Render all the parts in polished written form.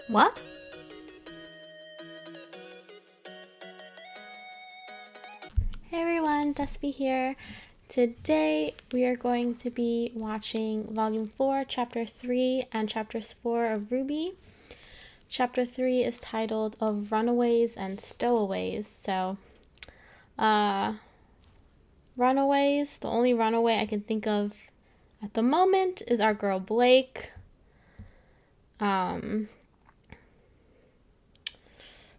What? Hey everyone, Despi here. Today we are going to be watching Volume 4, Chapter 3, and Chapters 4 of RWBY. Chapter 3 is titled Of Runaways and Stowaways. So, runaways, the only runaway I can think of at the moment is our girl Blake.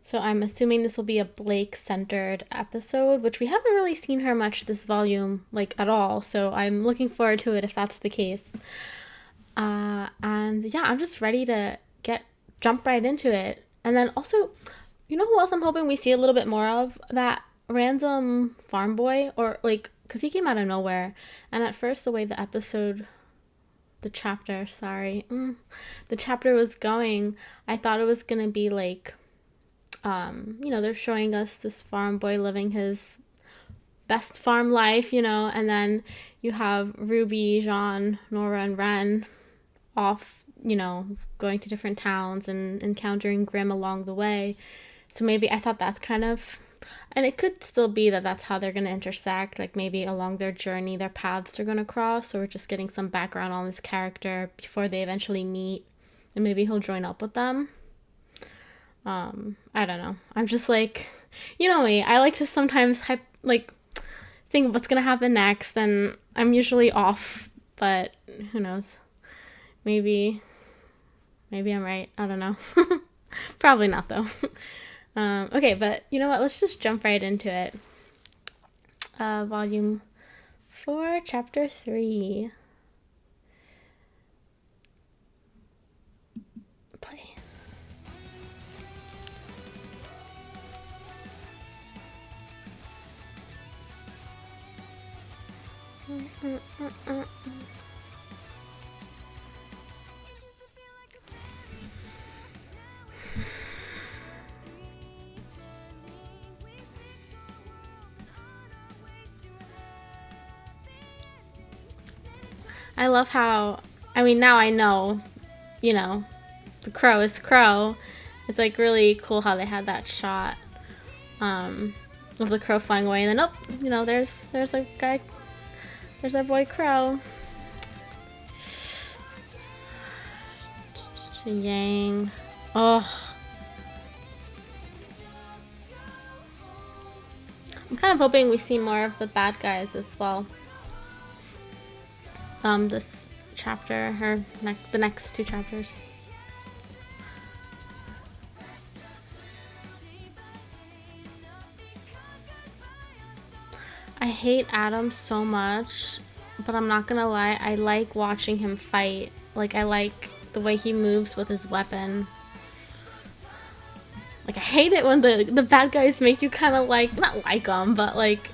So I'm assuming this will be a Blake-centered episode, which we haven't really seen her much this volume, like, at all. So I'm looking forward to it if that's the case. And yeah, I'm just ready to jump right into it. And then also, you know who else I'm hoping we see a little bit more of? That random farm boy, or like, because he came out of nowhere. And at first, the way the chapter was going, I thought it was gonna be like, they're showing us this farm boy living his best farm life, and then you have RWBY, Jean, Nora, and Ren off, going to different towns and encountering Grimm along the way. So maybe I thought that's kind of, and it could still be that that's how they're going to intersect, like maybe along their journey, their paths are going to cross, so we're just getting some background on this character before they eventually meet, and maybe he'll join up with them. I don't know. I'm just like, you know me, I like to sometimes think what's gonna happen next, and I'm usually off, but who knows? Maybe I'm right. I don't know. Probably not though. Okay, but you know what? Let's just jump right into it. Volume 4, Chapter 3. Play. I love how, now I know, the crow is crow. It's like really cool how they had that shot of the crow flying away, and then there's a guy, there's our boy Crow. Yang. Oh. I'm kind of hoping we see more of the bad guys as well. This chapter, or the next 2 chapters. I hate Adam so much, but I'm not gonna lie, I like watching him fight. Like, I like the way he moves with his weapon. Like, I hate it when the bad guys make you kind of like, not like them, but like,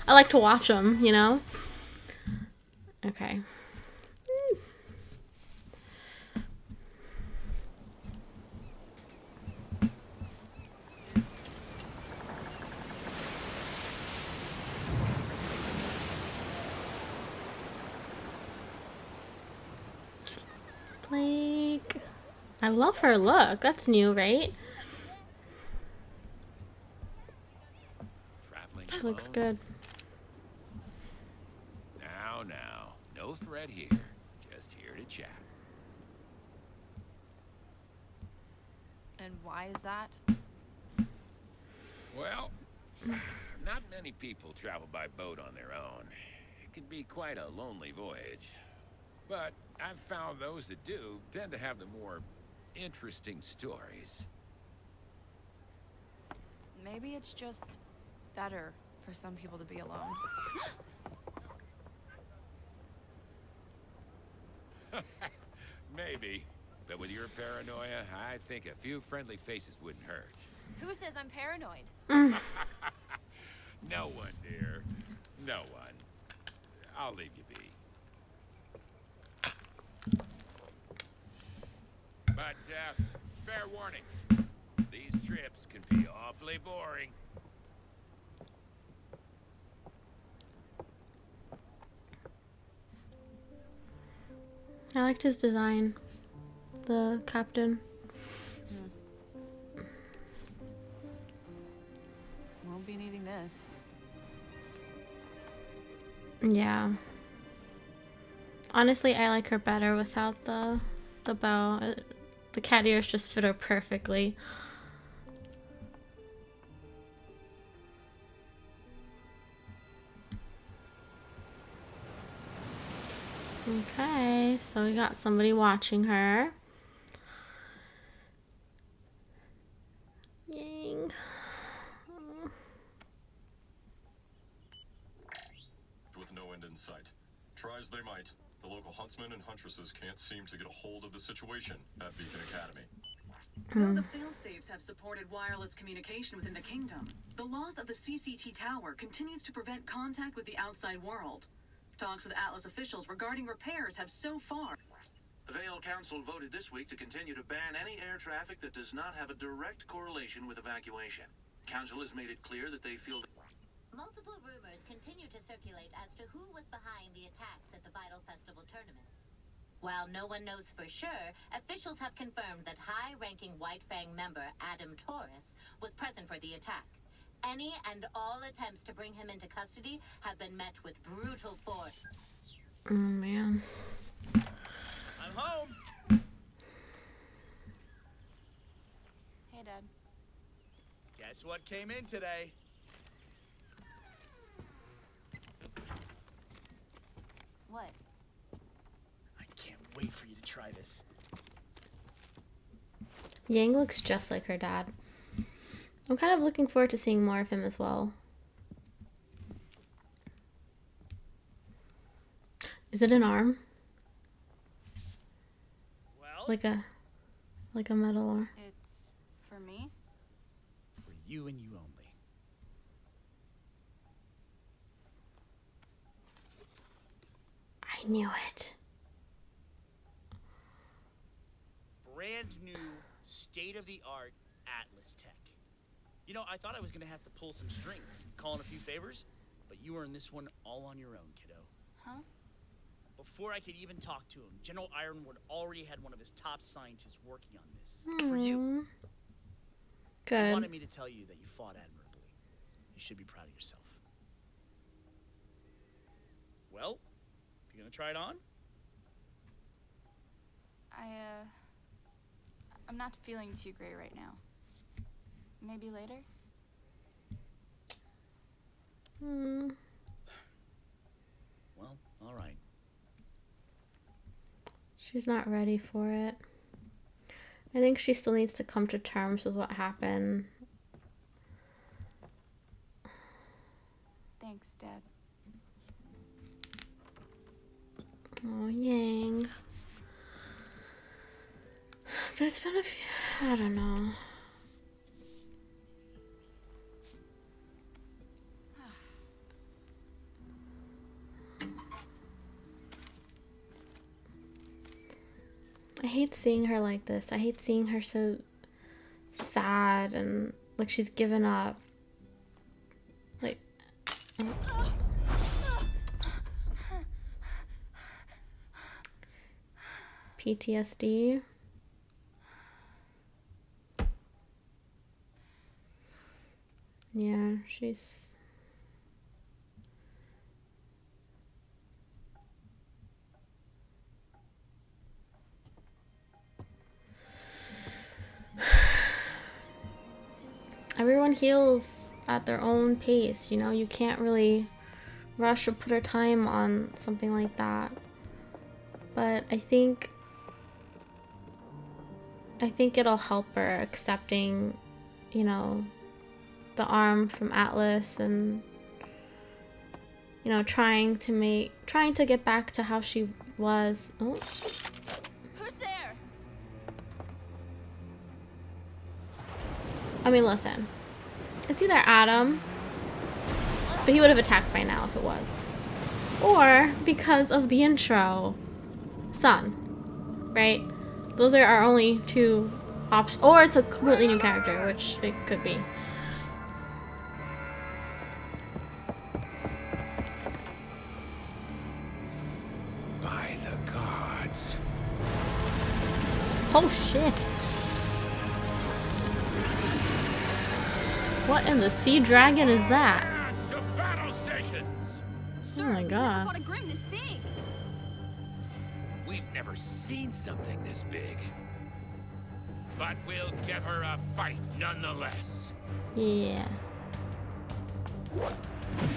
I like to watch them, Okay. Blake. I love her look. That's new, right? She looks good. Now. No threat here. Just here to chat. And why is that? Well, not many people travel by boat on their own. It can be quite a lonely voyage. But I've found those that do tend to have the more interesting stories. Maybe it's just better for some people to be alone. Maybe. But with your paranoia, I think a few friendly faces wouldn't hurt. Who says I'm paranoid? No one, dear. No one. I'll leave you be. But, fair warning. These trips can be awfully boring. I liked his design. The captain. be needing this. Yeah. Honestly, I like her better without the bow. The cat ears just fit her perfectly. Okay, so we got somebody watching her. Yang. With no end in sight. Try as they might, the local huntsmen and huntresses can't seem to get a hold of the situation at Beacon Academy. Though the failsafes have supported wireless communication within the kingdom, the loss of the CCT tower continues to prevent contact with the outside world. Talks with Atlas officials regarding repairs have so far. The Vale Council voted this week to continue to ban any air traffic that does not have a direct correlation with evacuation. Council has made it clear that they feel Multiple rumors continue to circulate as to who was behind the attacks at the Vital Festival tournament. While no one knows for sure, officials have confirmed that high-ranking White Fang member Adam Taurus was present for the attack. Any and all attempts to bring him into custody have been met with brutal force. Oh man. I'm home. Hey, Dad. Guess what came in today? What? I can't wait for you to try this. Yang looks just like her dad. I'm kind of looking forward to seeing more of him as well. Is it an arm? Well, Like a metal arm? It's for me? for you and you only. I knew it. Brand new, state-of-the-art Atlas tech. You know, I thought I was gonna have to pull some strings, call in a few favors, but you earned this one all on your own, kiddo. Huh? Before I could even talk to him, General Ironwood already had one of his top scientists working on this. For you. He Good. wanted me to tell you that you fought admirably. You should be proud of yourself. Well, you gonna try it on? I'm not feeling too great right now. Maybe later? Well, all right. She's not ready for it. I think she still needs to come to terms with what happened. Thanks, Dad. Oh, Yang. But it's been a few, I don't know. I hate seeing her like this. I hate seeing her so sad and like she's given up. Like, PTSD. Yeah, she's... Everyone heals at their own pace, you know? You can't really rush or put a time on something like that. But I think it'll help her accepting, you know, the arm from Atlas and, you know, trying to get back to how she was. Oh. Who's there? I mean, listen. It's either Adam, but he would have attacked by now if it was. Or, because of the intro, Sun. Right? Those are our only two options. Or it's a completely new character, which it could be. By the gods. Oh shit. What in the sea dragon is that? Advance to battle stations! Oh my god. Fought a grim this big. We've never seen something this big. But we'll give her a fight nonetheless. Yeah.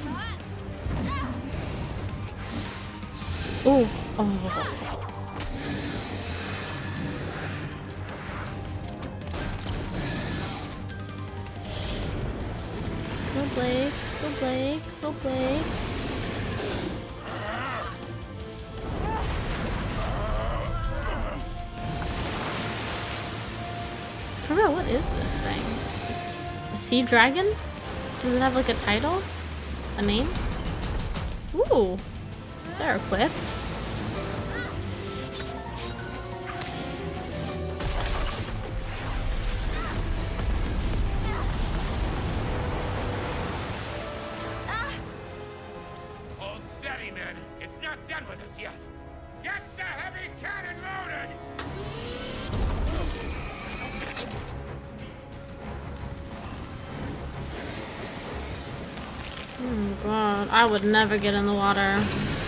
Ah! Ooh. Oh. Go Blake. Go Blake. Go Blake. For real, what is this thing? A sea dragon? Does it have like a title? A name? Ooh. They're equipped. Hold steady, men. It's not done with us yet. Get the heavy cannon loaded! Oh god, I would never get in the water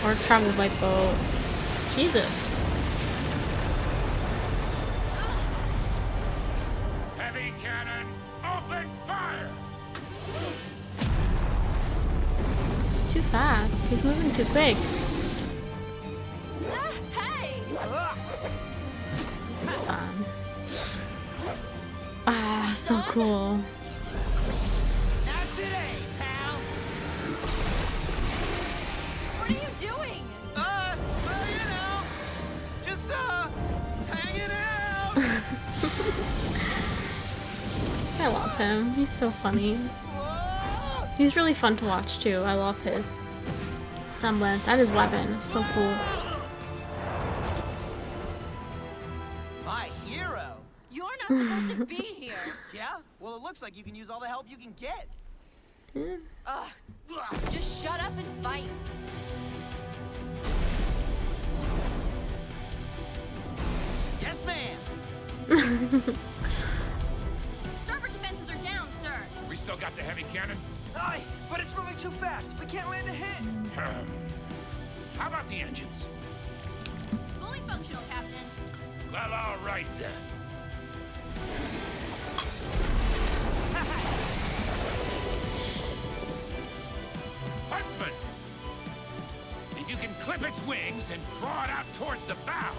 or travel by boat. Jesus. Heavy cannon, open fire! He's too fast. He's moving too quick. Hey! Son. Ah, so cool. Not today, pal. What are you doing? Well, you know, just hanging out. I love him. He's so funny. He's really fun to watch too. I love his semblance and his weapon. So cool. My hero. You're not supposed to be here. Yeah? Well, it looks like you can use all the help you can get. Ugh. Just shut up and fight. Yes, ma'am. Starboard defenses are down, sir. We still got the heavy cannon? Aye, but it's moving too fast. We can't land a hit. How about the engines? Fully functional, Captain. Well, all right then. Huntsman! If you can clip its wings and draw it out towards the bow,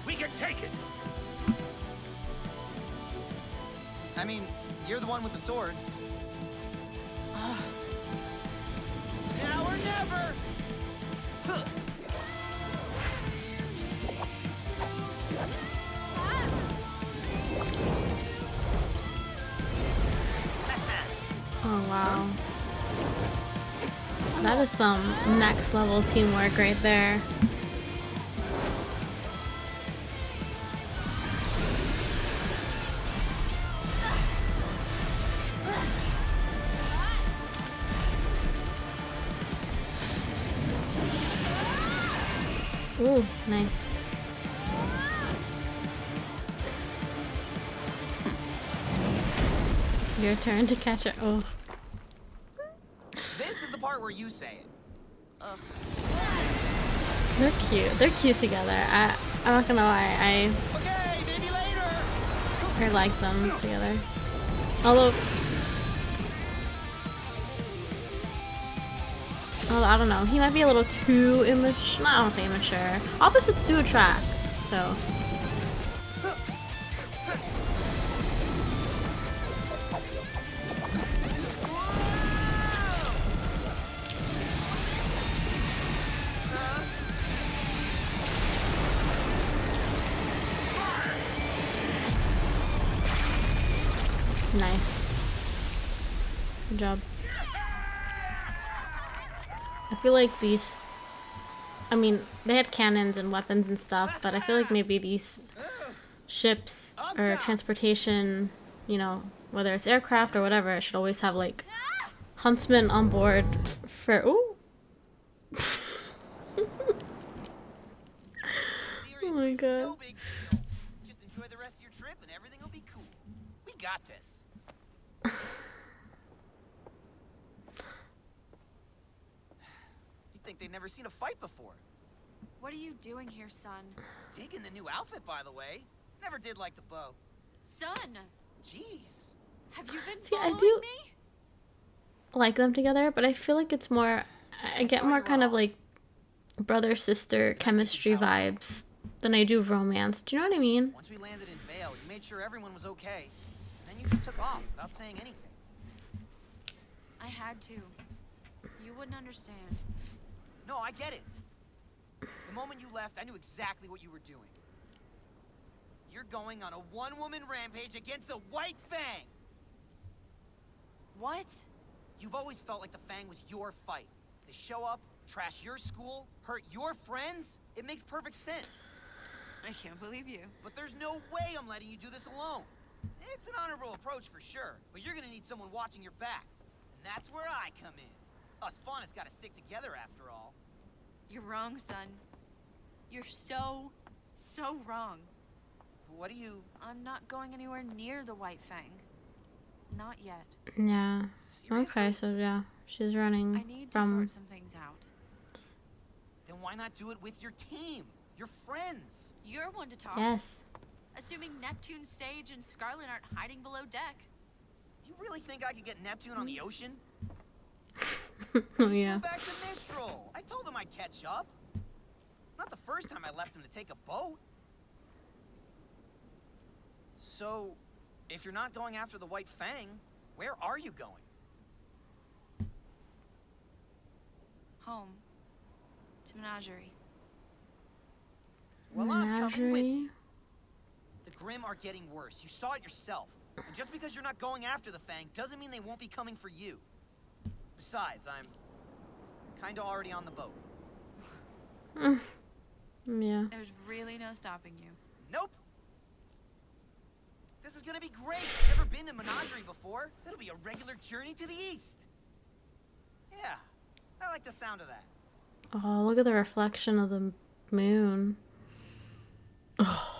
we can take it. I mean, you're the one with the swords. Now or never! Huh. Oh wow. That is some next level teamwork right there. Ooh, nice. Your turn to catch it. Oh. This is the part where you say it. They're cute. They're cute together. I'm not gonna lie. Okay, maybe later. I like them together. Although I don't know. He might be a little too immature. I don't say immature. Opposites do attract. So. Nice. Good job. I feel like these, I mean, they had cannons and weapons and stuff, but I feel like maybe these ships or transportation, you know, whether it's aircraft or whatever, it should always have like huntsmen on board for, ooh. Oh my god. No big deal. Just enjoy the rest of your trip and everything will be cool. We got this. think they'd never seen a fight before. What are you doing here, son? Digging the new outfit, by the way. Never did like the bow. Son! Jeez. Have you been See, I following do me? like them together, but I feel like it's more, I get more kind of like brother-sister chemistry vibes than I do romance. Do you know what I mean? Once we landed in Vale, you made sure everyone was okay. Then you just took off without saying anything. I had to. You wouldn't understand. No, I get it. The moment you left, I knew exactly what you were doing. You're going on a one-woman rampage against the White Fang! What? You've always felt like the Fang was your fight. They show up, trash your school, hurt your friends. It makes perfect sense. I can't believe you. But there's no way I'm letting you do this alone. It's an honorable approach for sure, but you're gonna need someone watching your back. And that's where I come in. Us Fauna's gotta stick together after all. You're wrong, son. You're so wrong. What do you... I'm not going anywhere near the White Fang. Not yet. Yeah. Seriously? Okay, so yeah, she's running I need to from... sort some things out. Then why not do it with your team? Your friends? You're one to talk. Yes. Assuming Neptune Stage and Scarlet aren't hiding below deck. You really think I could get Neptune on the ocean? Oh, He yeah. flew back to Mistral. I told him I'd catch up. Not the first time I left him to take a boat. So, if you're not going after the White Fang, where are you going? Home. To Menagerie. Well, I'm coming with you. Menagerie. The Grimm are getting worse. You saw it yourself. And just because you're not going after the Fang doesn't mean they won't be coming for you. Besides, I'm kinda already on the boat. Yeah. There's really no stopping you. Nope. This is gonna be great. Never been to Menagerie before. It'll be a regular journey to the east. Yeah, I like the sound of that. Oh, look at the reflection of the moon. Oh.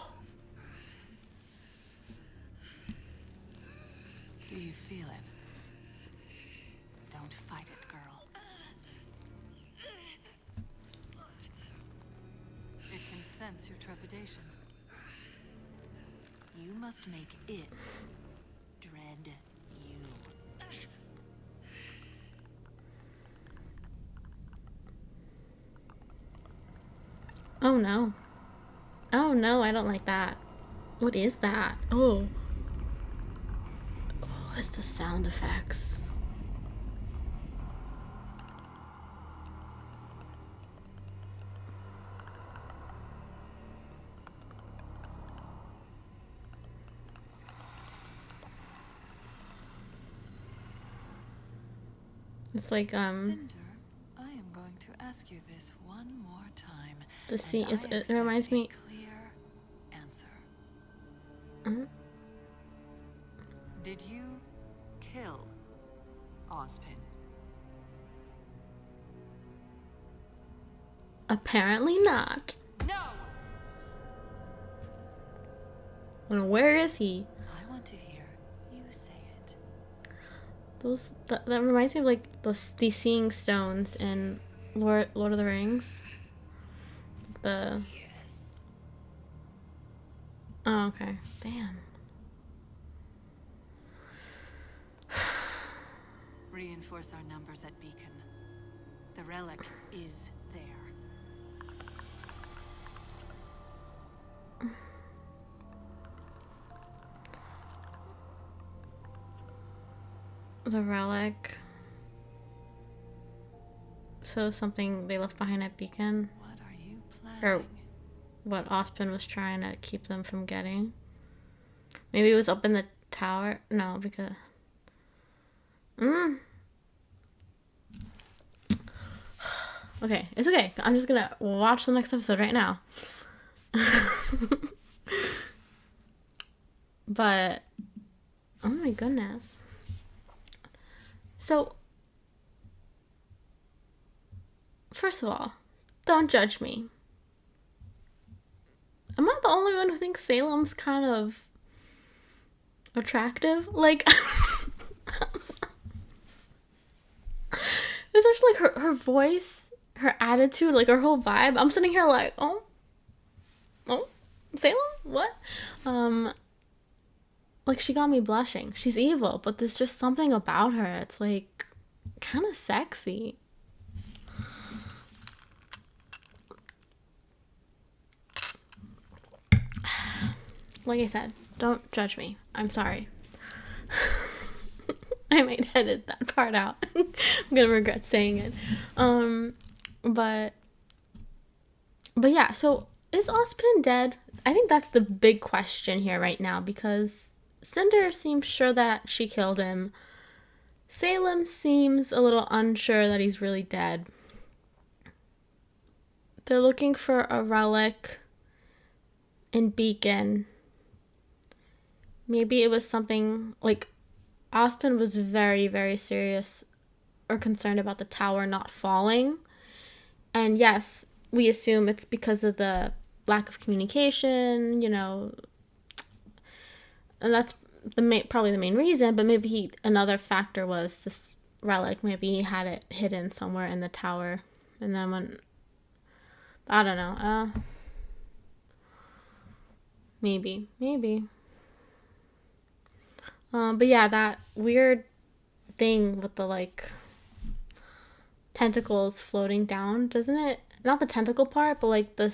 Do you feel it? Don't fight it, girl. It can sense your trepidation. You must make it dread you. Oh no. Oh no, I don't like that. What is that? Oh. Oh, it's the sound effects. It's like Cinder, I am going to ask you this one more time. the scene. and I It reminds expect me. a clear answer. Mhm. Did you kill Ozpin? Apparently not. No! And where is he? I want to hear you say it. That reminds me of like these seeing stones in Lord of the Rings. The Yes. Oh, okay. Damn. Reinforce our numbers at Beacon. The relic is there. The relic. So something they left behind at Beacon, What are you or planning? what Ozpin was trying to keep them from getting. Maybe it was up in the tower. No, because. Okay, it's okay. I'm just gonna watch the next episode right now. But, oh my goodness. So, first of all, don't judge me. Am I the only one who thinks Salem's kind of attractive? Like, especially like her voice, her attitude, like her whole vibe. I'm sitting here like, oh, Salem, what? Like she got me blushing. She's evil, but there's just something about her. It's like kind of sexy. Like I said, don't judge me. I'm sorry. I might edit that part out. I'm gonna regret saying it. But yeah, so is Ozpin dead? I think that's the big question here right now, because Cinder seems sure that she killed him. Salem seems a little unsure that he's really dead. They're looking for a relic in Beacon. Maybe it was something like Ozpin was very, very serious or concerned about the tower not falling. And yes, we assume it's because of the lack of communication, you know, and that's probably the main reason. But maybe another factor was this relic. Maybe he had it hidden somewhere in the tower, and then when I don't know, maybe. But yeah, that weird thing with the like tentacles floating down, doesn't it? Not the tentacle part, but like the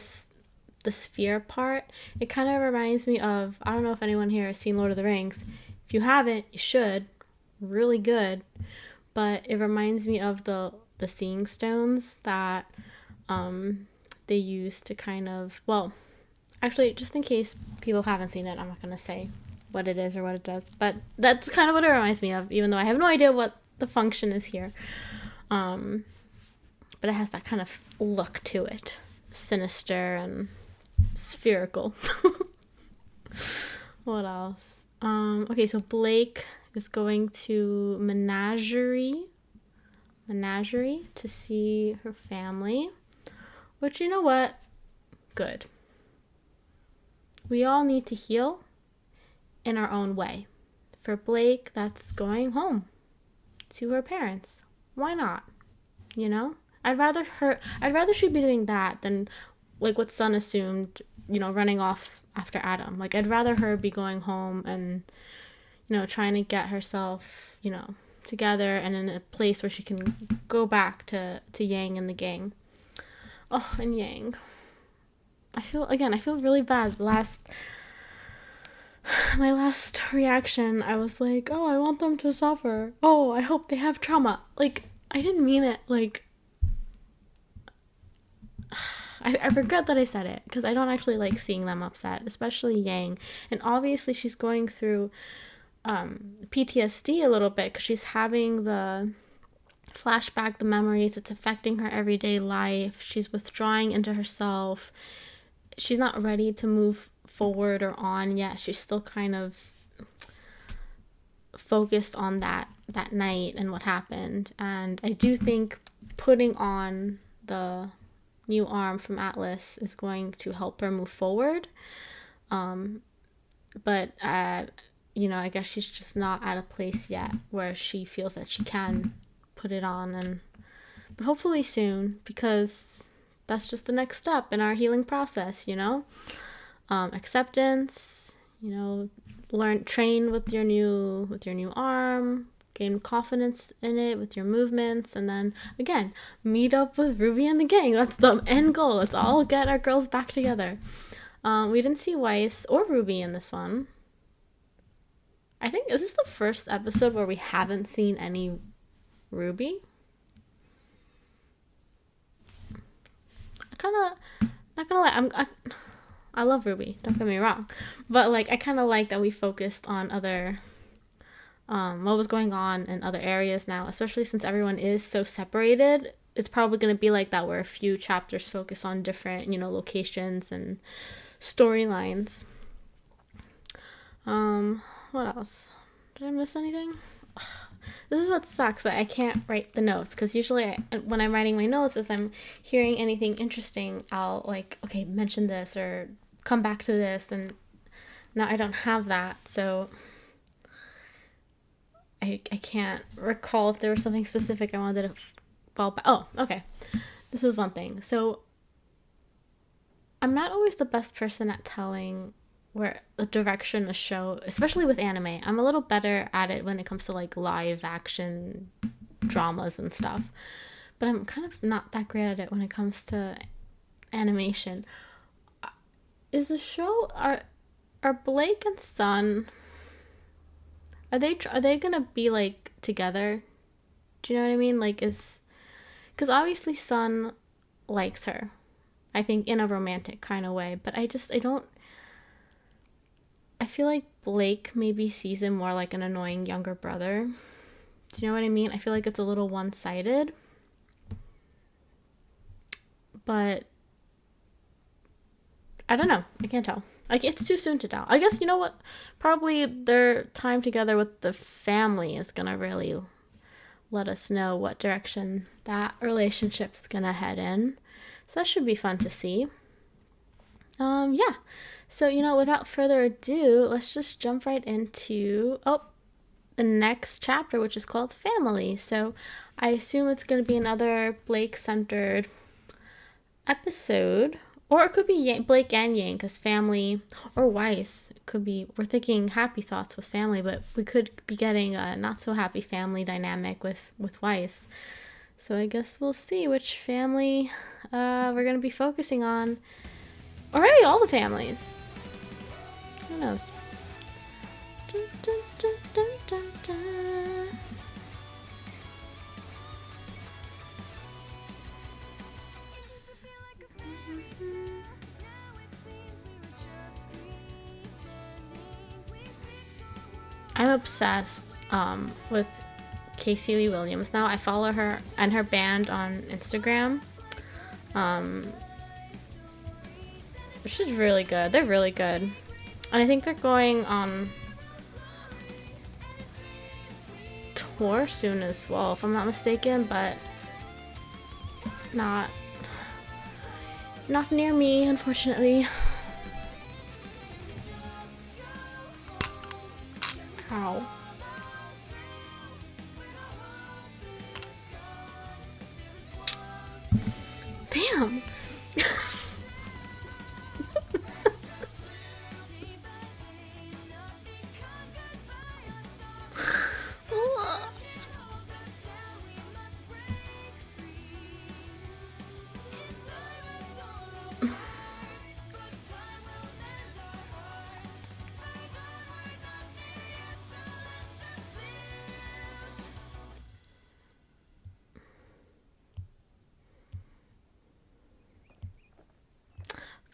sphere part. It kind of reminds me of, I don't know if anyone here has seen Lord of the Rings. If you haven't, you should. Really good. But it reminds me of the seeing stones that they use to kind of, well, actually, just in case people haven't seen it, I'm not going to say what it is or what it does, but that's kind of what it reminds me of, even though I have no idea what the function is here. But it has that kind of look to it, sinister and spherical. What else? Okay, so Blake is going to Menagerie to see her family, which, you know what? Good. We all need to heal in our own way. For Blake, that's going home to her parents. Why not? You know? I'd rather she be doing that than like what Sun assumed, you know, running off after Adam. Like, I'd rather her be going home and, you know, trying to get herself, you know, together and in a place where she can go back to Yang and the gang. Oh, and Yang. I feel really bad. My last reaction, I was like, oh, I want them to suffer. Oh, I hope they have trauma. Like, I didn't mean it. Like, I regret that I said it, because I don't actually like seeing them upset, especially Yang. And obviously she's going through PTSD a little bit, because she's having the flashback, the memories. It's affecting her everyday life. She's withdrawing into herself. She's not ready to move forward or on yet. She's still kind of focused on that night and what happened. And I do think putting on the new arm from Atlas is going to help her move forward. But you know, I guess she's just not at a place yet where she feels that she can put it on, but hopefully soon, because that's just the next step in our healing process, you know? Acceptance, you know, train with your new arm, gain confidence in it with your movements, and then again, meet up with Ruby and the gang. That's the end goal. Let's all get our girls back together. We didn't see Weiss or Ruby in this one. I think, is this the first episode where we haven't seen any Ruby? Not gonna lie, I love Ruby, don't get me wrong, but like, I kind of like that we focused on other what was going on in other areas now, especially since everyone is so separated. It's probably going to be like that, where a few chapters focus on different, you know, locations and storylines. What else? Did I miss anything? This is what sucks, that I can't write the notes, because usually when I'm writing my notes, as I'm hearing anything interesting, I'll like, okay, mention this or come back to this, and now I don't have that, so I can't recall if there was something specific I wanted to fall back. Oh, okay. this is one thing. So I'm not always the best person at telling where the direction a show, especially with anime. I'm a little better at it when it comes to like live action dramas and stuff. But I'm kind of not that great at it when it comes to animation. Is the show are Blake and Sun, are they gonna be like together? Do you know what I mean? Like, because obviously Sun likes her, I think, in a romantic kind of way, but I don't, I feel like Blake maybe sees him more like an annoying younger brother. Do you know what I mean? I feel like it's a little one-sided. But I don't know. I can't tell. Like, it's too soon to tell. I guess, you know what? Probably their time together with the family is gonna really let us know what direction that relationship's gonna head in. So that should be fun to see. Yeah. So, you know, without further ado, let's just jump right into the next chapter, which is called Family. So I assume it's going to be another Blake-centered episode. Or it could be Blake and Yang, because family, or Weiss, it could be, we're thinking happy thoughts with family, but we could be getting a not-so-happy family dynamic with Weiss. So I guess we'll see which family we're going to be focusing on. Or maybe all the families. Who knows? Dun, dun, dun, dun, dun, dun. I'm obsessed with Casey Lee Williams now. I follow her and her band on Instagram. Which is really good. They're really good. And I think they're going on tour soon as well, if I'm not mistaken, but not near me, unfortunately. Ow. Damn.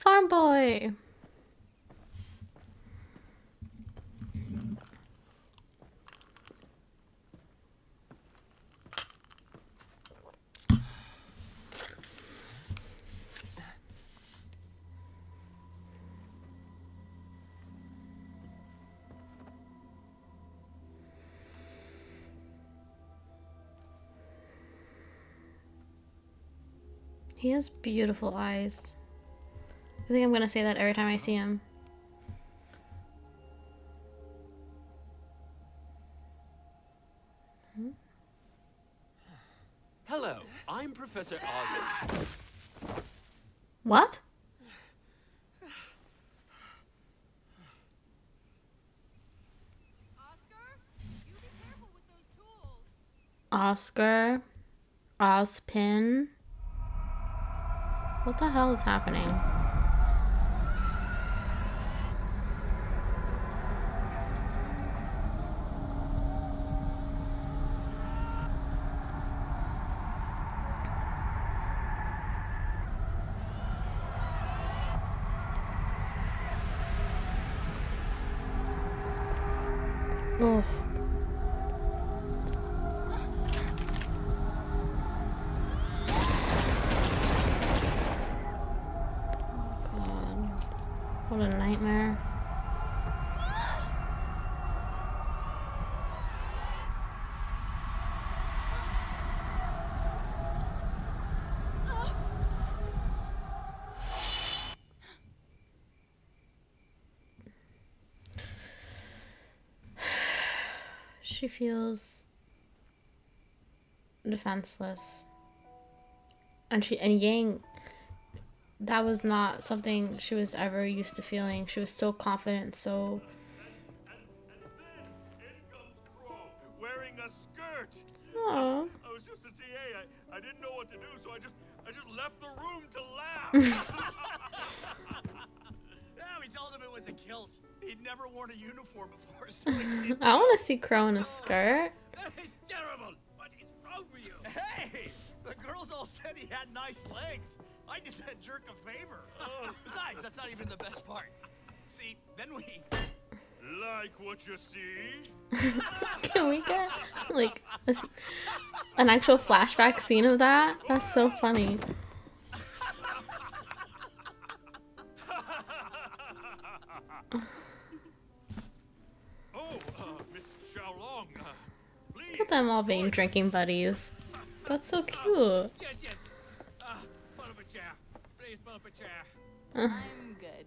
Farmboy. He has beautiful eyes. I think I'm gonna say that every time I see him. Hello, I'm Professor Ozpin. What? Oscar? Ozpin? What the hell is happening? Oh. God. What a nightmare. She feels defenseless. and Yang, that was not something she was ever used to feeling. She was so confident, so. And then in comes Crow wearing a skirt. Aww. I was just a TA. I didn't know what to do, so I just left the room to laugh. Yeah, we told him it was a kilt. He'd never worn a uniform before, so I want to see Crow in a skirt. That is terrible. What is wrong with you? Hey, the girls all said he had nice legs. I did that jerk a favor. Besides, that's not even the best part. See, then we... Like what you see? Can we get like an actual flashback scene of that? That's so funny. Oh, Miss Xiaolong, please. Look at them all being drinking buddies. That's so cute. Yes, yes. Pull up a chair. Please pull up a chair. I'm good.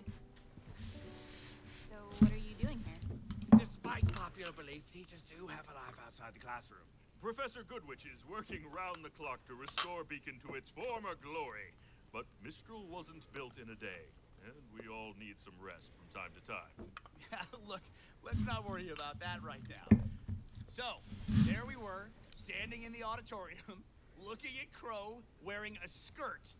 So, what are you doing here? Despite popular belief, teachers do have a life outside the classroom. Professor Goodwitch is working round the clock to restore Beacon to its former glory. But Mistral wasn't built in a day, and we all need some rest from time to time. Look, let's not worry about that right now. So, there we were, standing in the auditorium, looking at Crow wearing a skirt.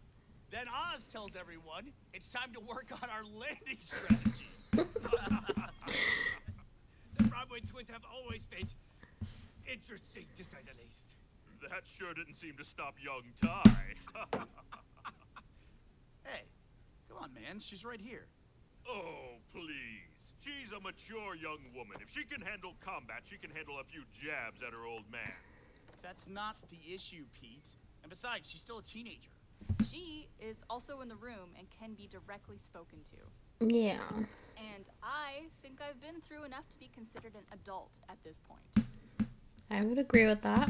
Then Oz tells everyone it's time to work on our landing strategy. The Broadway twins have always been interesting, to say the least. That sure didn't seem to stop young Ty. Hey, come on, man. She's right here. Oh, please. She's a mature young woman. If she can handle combat, she can handle a few jabs at her old man. That's not the issue, Pete. And besides, she's still a teenager. She is also in the room and can be directly spoken to. Yeah. And I think I've been through enough to be considered an adult at this point. I would agree with that.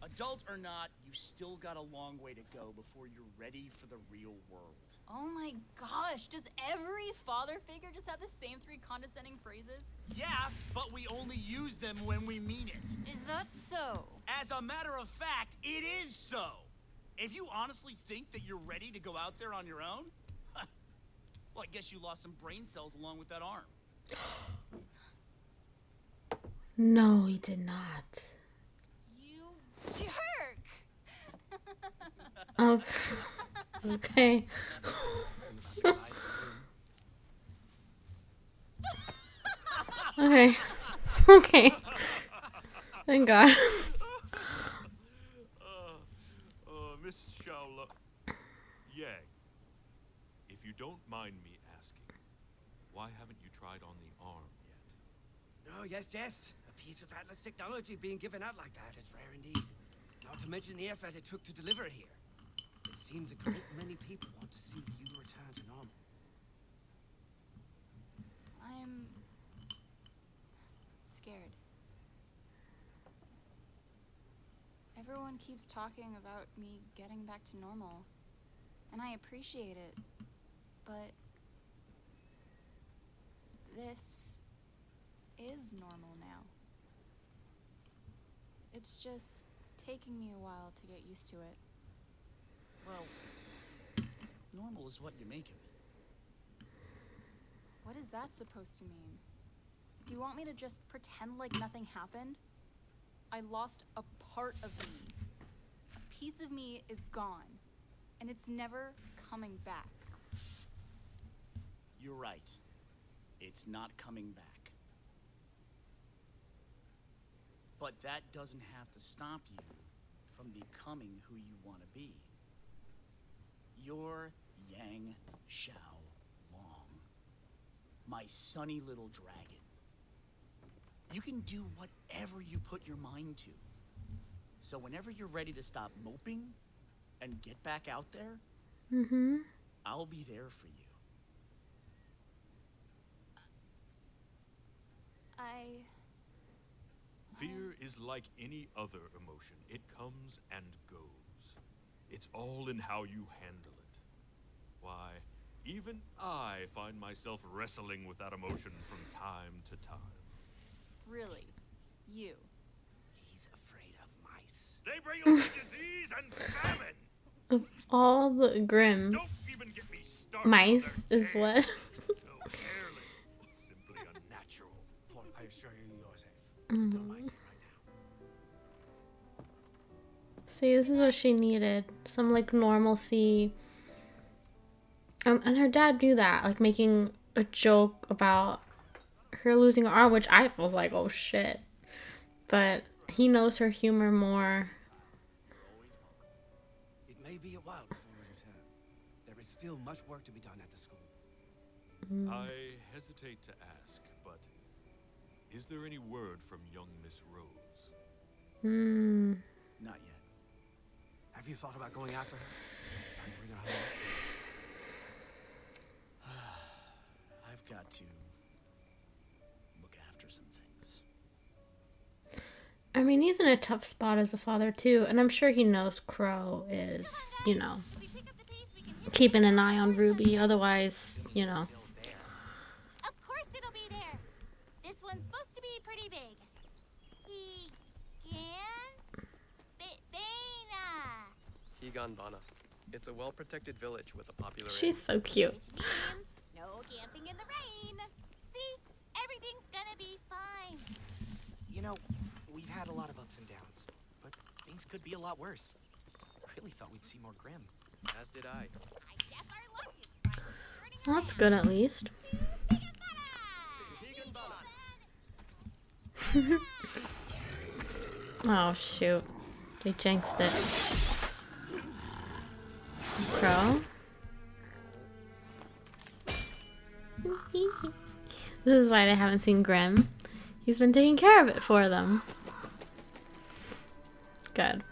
Adult or not, you still got a long way to go before you're ready for the real world. Oh my gosh, does every father figure just have the same 3 condescending phrases? Yeah, but we only use them when we mean it. Is that so? As a matter of fact, it is so. If you honestly think that you're ready to go out there on your own, well, I guess you lost some brain cells along with that arm. No, he did not. You jerk! Oh, okay. Okay. Okay. Thank God. Miss Xiaolong. Yang, if you don't mind me asking, why haven't you tried on the arm yet? Oh, yes, yes. A piece of Atlas technology being given out like that is rare indeed. Not to mention the effort it took to deliver it here. It seems a great many people want to see you return to normal. I'm scared. Everyone keeps talking about me getting back to normal, and I appreciate it, but this is normal now. It's just taking me a while to get used to it. Well, normal is what you make of it. What is that supposed to mean? Do you want me to just pretend like nothing happened? I lost a part of me. A piece of me is gone, and it's never coming back. You're right. It's not coming back. But that doesn't have to stop you from becoming who you want to be. You're Yang Xiaolong, my sunny little dragon. You can do whatever you put your mind to. So whenever you're ready to stop moping and get back out there, I'll be there for you. Fear is like any other emotion. It comes and goes. It's all in how you handle it. Why, even I find myself wrestling with that emotion from time to time. Really? You? He's afraid of mice. They bring only disease and famine. Of all the Grimm Don't even get me started. mice is what? So careless. Simply unnatural. I assure you, you're safe. Mm. No mice here right now. See, this is what she needed. Some like normalcy. And her dad knew that, like making a joke about her losing her arm, which I was like, oh shit. But he knows her humor more. It may be a while before we return. There is still much work to be done at the school. I hesitate to ask, but is there any word from young Miss Rose? Not yet. Have you thought about going after her? Trying to bring her home? I've got to look after some things. I mean, he's in a tough spot as a father too, and I'm sure he knows Crow is, you know, keeping an eye on Ruby. Otherwise, you know. Of course it'll be there. This one's supposed to be pretty big. Higanbana. It's a well-protected village with a popular She's so cute. Which means no camping in the rain. See? Everything's gonna be fine. You know, we've had a lot of ups and downs, but things could be a lot worse. Really thought we'd see more Grimm. As did I. I guess our luck is finally turning Well, that's good at least. Oh shoot. They jinxed it. Crow. This is why they haven't seen Grimm. He's been taking care of it for them. Good.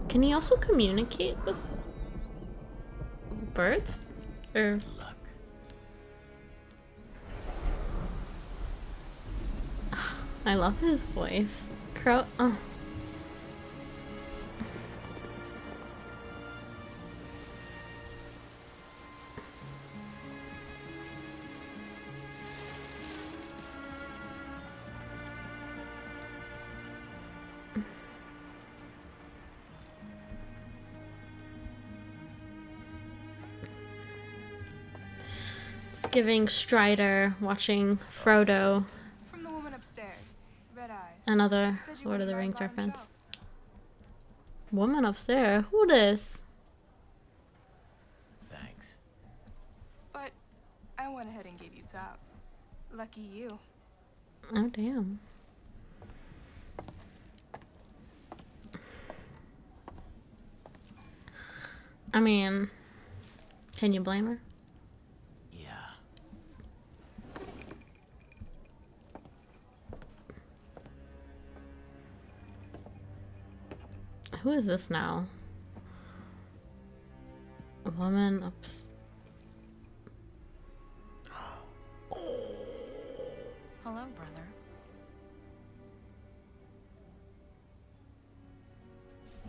Can he also communicate with birds? Or I love his voice. Crow. Oh. It's giving Strider watching Frodo. From the woman upstairs. Red eyes. Another Said you Lord of wouldn't the mind Rings buying reference. shop. Woman upstairs? Who this? Thanks. But I went ahead and gave you top. Lucky you. Oh, damn. I mean, can you blame her? Yeah. Who is this now? A woman ups. Hello, brother.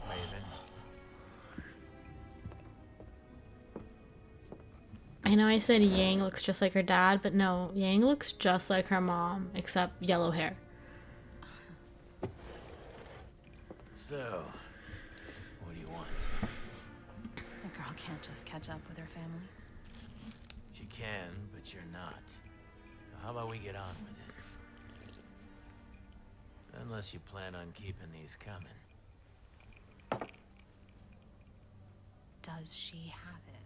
Raven. I know I said Yang looks just like her dad, but no, Yang looks just like her mom, except yellow hair. So, what do you want? A girl can't just catch up with her family. She can, but you're not. How about we get on with it? Unless you plan on keeping these coming. Does she have it?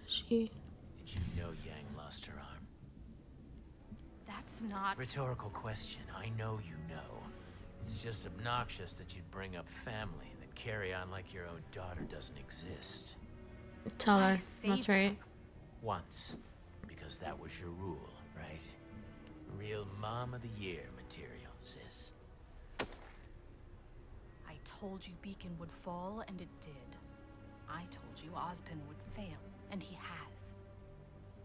She. Did you know Yang lost her arm? That's not... Rhetorical question. I know you know. It's just obnoxious that you'd bring up family and then carry on like your own daughter doesn't exist. Tell her. That's right. Once. Because that was your rule, right? Real Mom of the Year material, sis. I told you Beacon would fall, and it did. I told you Ozpin would fail, and he has.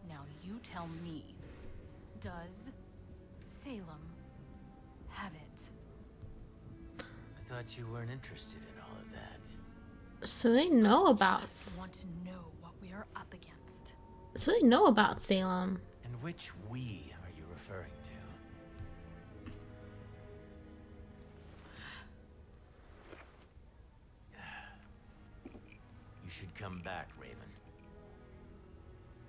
Now you tell me, does Salem have it? I thought you weren't interested in all of that. So they know about. Just want to know what we are up against. So they know about Salem. And which we are you referring to? should come back, Raven.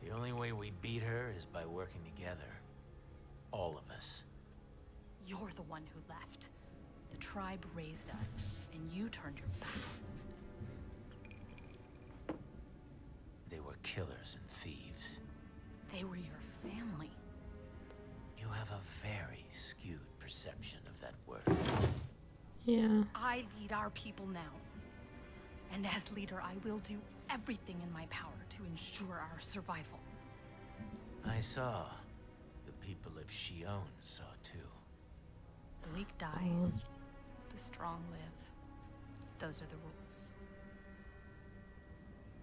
The only way we beat her is by working together. All of us. You're the one who left. The tribe raised us, and you turned your back. They were killers and thieves. They were your family. You have a very skewed perception of that word. Yeah. I lead our people now. And as leader, I will do everything in my power to ensure our survival. I saw. The people of Shion saw too. The weak die. The strong live. Those are the rules.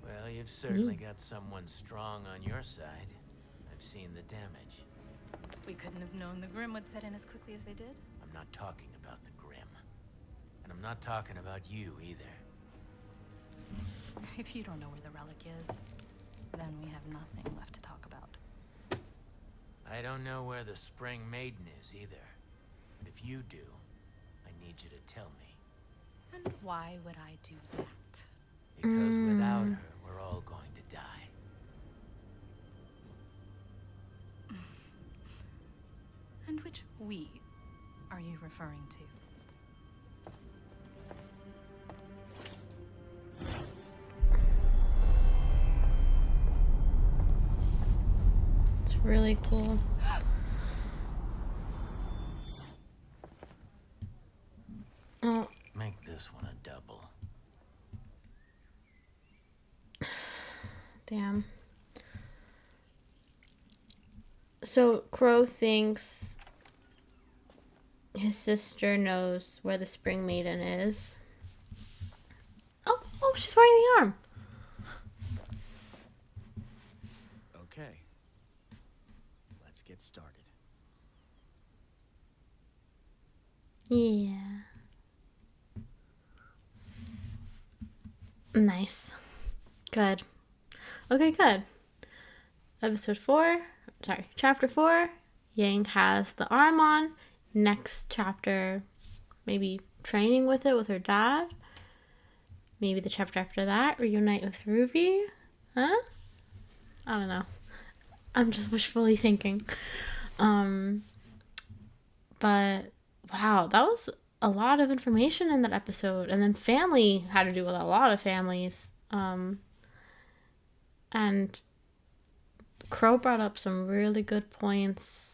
Well, you've certainly got someone strong on your side. I've seen the damage. We couldn't have known the Grimm would set in as quickly as they did. I'm not talking about the Grimm. And I'm not talking about you either. If you don't know where the relic is, then we have nothing left to talk about. I don't know where the Spring Maiden is either. But if you do, I need you to tell me. And why would I do that? Because without her, we're all going to die. And which we are you referring to? It's really cool. Oh. Make this one a double. Damn. So Crow thinks his sister knows where the Spring Maiden is. Oh, she's wearing the arm. Okay. Let's get started. Yeah. Nice. Good. Okay, good. Chapter 4. Yang has the arm on. Next chapter, maybe training with it with her dad. Maybe the chapter after that, reunite with Ruby. Huh? I don't know. I'm just wishfully thinking. But wow, that was a lot of information in that episode. And then family had to do with a lot of families. And Crow brought up some really good points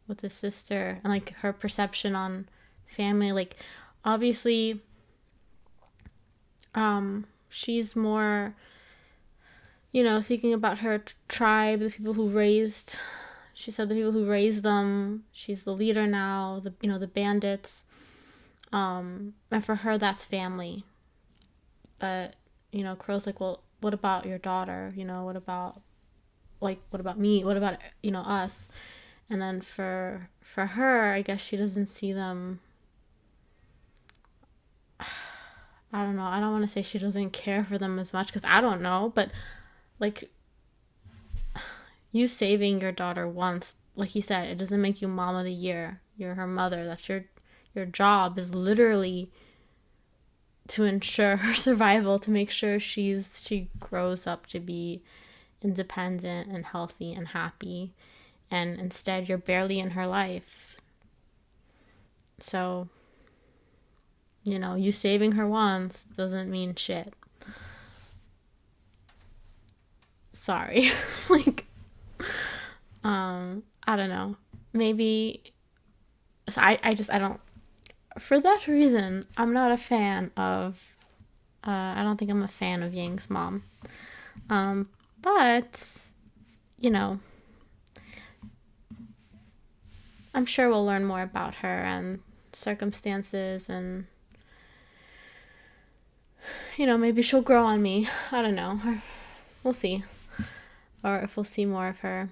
with his sister and like her perception on family. Like obviously she's more, thinking about her tribe, the people who raised, she said the people who raised them. She's the leader now, the bandits. And for her, that's family. But, Crow's like, well, what about your daughter? What about me? What about, us? And then for her, I guess she doesn't see them. I don't know. I don't want to say she doesn't care for them as much because I don't know. But, like, you saving your daughter once, like he said, it doesn't make you mom of the year. You're her mother. That's your job is literally to ensure her survival, to make sure she grows up to be independent and healthy and happy. And instead, you're barely in her life. So, you saving her once doesn't mean shit. Sorry. Like, I don't know. Maybe, so I don't, for that reason, I'm not a fan of, I don't think I'm a fan of Yang's mom. But, I'm sure we'll learn more about her and circumstances and, maybe she'll grow on me. I don't know. We'll see. Or if we'll see more of her.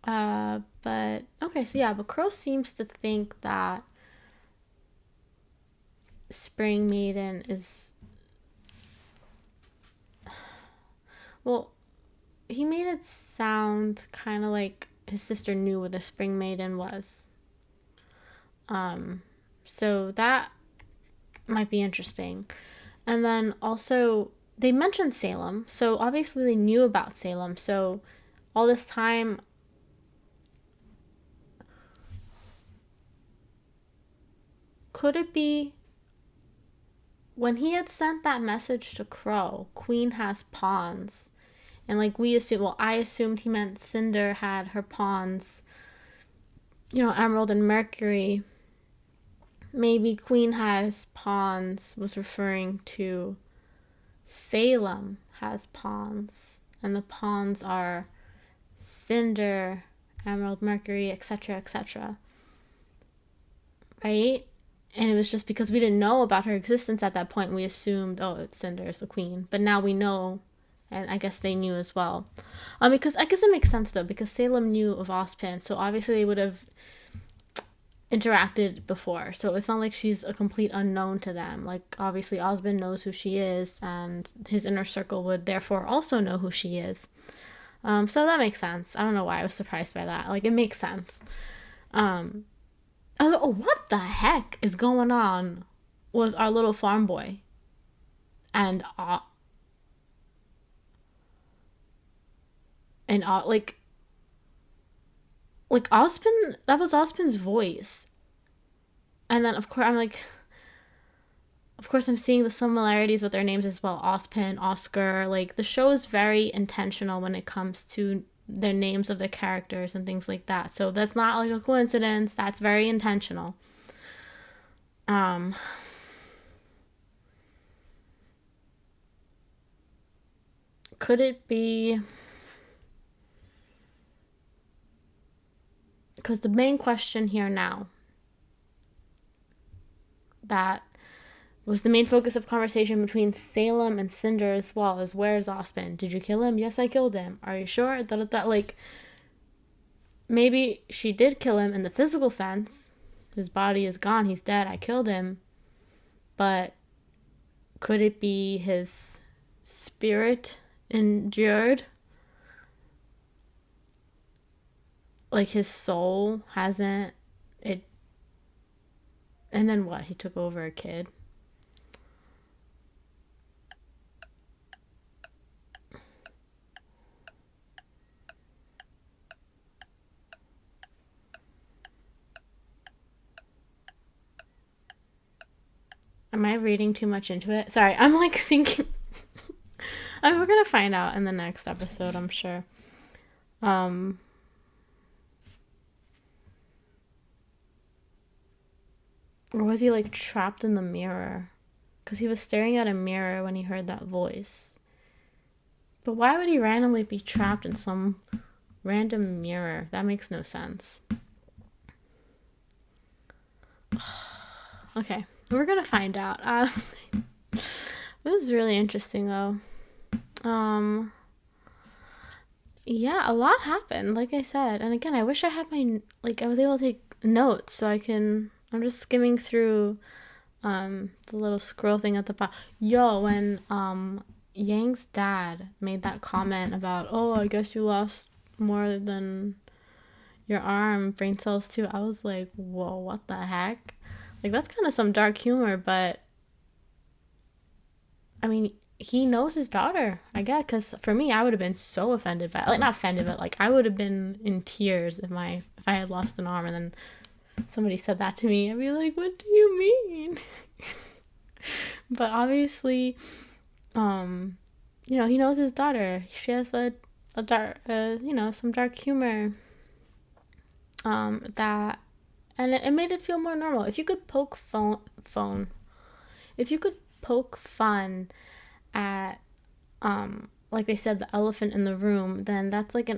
But, okay, so yeah, but Crow seems to think that Spring Maiden is, well, he made it sound kind of like his sister knew what the Spring Maiden was. So that might be interesting. And then also, they mentioned Salem. So obviously they knew about Salem. So all this time, could it be when he had sent that message to Crow, Queen has pawns? And like we assumed, well, I assumed he meant Cinder had her pawns, you know, Emerald and Mercury. Maybe Queen has pawns was referring to Salem has pawns. And the pawns are Cinder, Emerald, Mercury, etc., etc. Right? And it was just because we didn't know about her existence at that point, we assumed, oh, it's Cinder, it's the queen. But now we know, and I guess they knew as well. Because I guess it makes sense, though, because Salem knew of Ozpin, so obviously they would have interacted before. So it's not like she's a complete unknown to them. Like, obviously Ozpin knows who she is, and his inner circle would therefore also know who she is. So that makes sense. I don't know why I was surprised by that. Like, it makes sense. Oh, what the heck is going on with our little farm boy? And like Ozpin, that was Ozpin's voice. And then of course I'm seeing the similarities with their names as well. Ozpin, Oscar. Like, the show is very intentional when it comes to their names of their characters and things like that. So that's not like a coincidence. That's very intentional. Could it be, because the main question here now that was the main focus of conversation between Salem and Cinder as well is, where's Ozpin? Did you kill him? Yes, I killed him. Are you sure? Like, maybe she did kill him in the physical sense. His body is gone. He's dead. I killed him. But could it be his spirit endured? Like, his soul hasn't. It. And then what? He took over a kid. Am I reading too much into it? Sorry, I'm like thinking. We're gonna find out in the next episode, I'm sure. Or was he like trapped in the mirror? Because he was staring at a mirror when he heard that voice. But why would he randomly be trapped in some random mirror? That makes no sense. Okay, we're gonna find out. This is really interesting, though. Yeah, a lot happened, like I said. And again, I wish I had I was able to take notes so I'm just skimming through the little scroll thing at the bottom. Yo, when Yang's dad made that comment about, oh, I guess you lost more than your arm, brain cells too, I was like, whoa, what the heck? Like, that's kind of some dark humor, but I mean, he knows his daughter, I guess, because for me, I would have been so offended by, like, not offended, but like, I would have been in tears if I had lost an arm and then somebody said that to me. I'd be like, what do you mean? But obviously, you know, he knows his daughter. She has a dark, you know, some dark humor. That, and it made it feel more normal. If you could poke if you could poke fun at, like they said, the elephant in the room, then that's like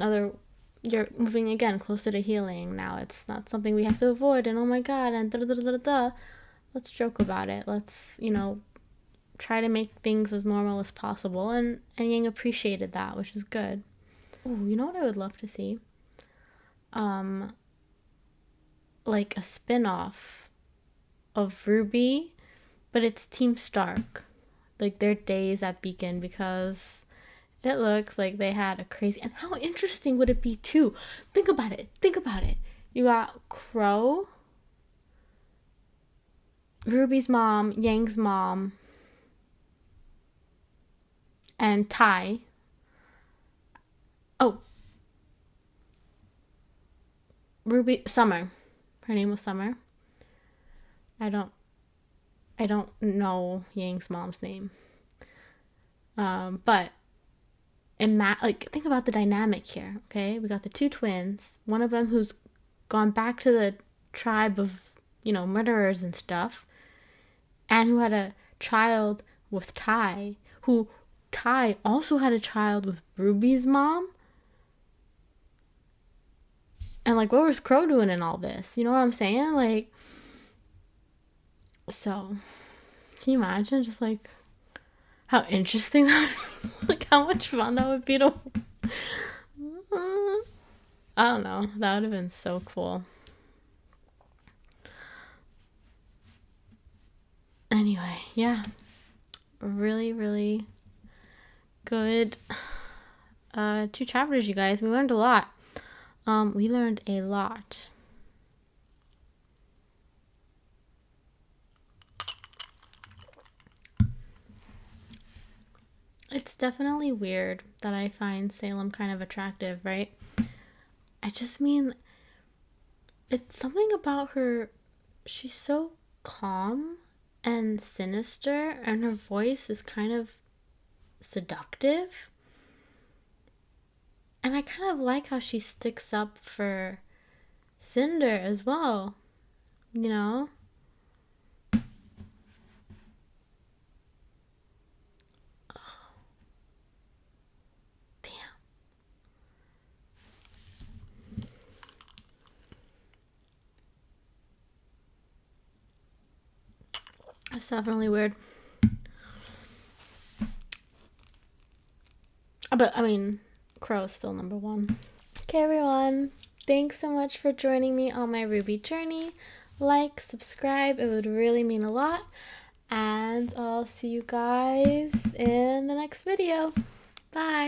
you're moving again closer to healing. Now it's not something we have to avoid, and oh my god, and da-da-da-da-da. Let's joke about it. Let's, you know, try to make things as normal as possible, and Yang appreciated that, which is good. Ooh, you know what I would love to see? Like a spin-off of RWBY, but it's Team Stark, like their days at Beacon, because it looks like they had a crazy, and how interesting would it be too? Think about it. You got Crow, RWBY's mom, Yang's mom, and Ty. Oh, Ruby Summer. Her name was Summer. I don't know Yang's mom's name. But like, think about the dynamic here, okay? We got the two twins, one of them who's gone back to the tribe of, you know, murderers and stuff, and who had a child with Ty, who Ty also had a child with Ruby's mom. And, like, what was Crow doing in all this? You know what I'm saying? Like, so, can you imagine just, like, how interesting that would be? Like, how much fun that would be to... I don't know. That would have been so cool. Anyway, yeah. Really, really good 2 chapters, you guys. We learned a lot. We learned a lot. It's definitely weird that I find Salem kind of attractive, right? I just mean, it's something about her. She's so calm and sinister, and her voice is kind of seductive. And I kind of like how she sticks up for Cinder as well, you know? Oh. Damn. That's definitely weird. But, I mean, Crow is still number 1. Okay, everyone. Thanks so much for joining me on my RWBY journey. Like, subscribe. It would really mean a lot. And I'll see you guys in the next video. Bye.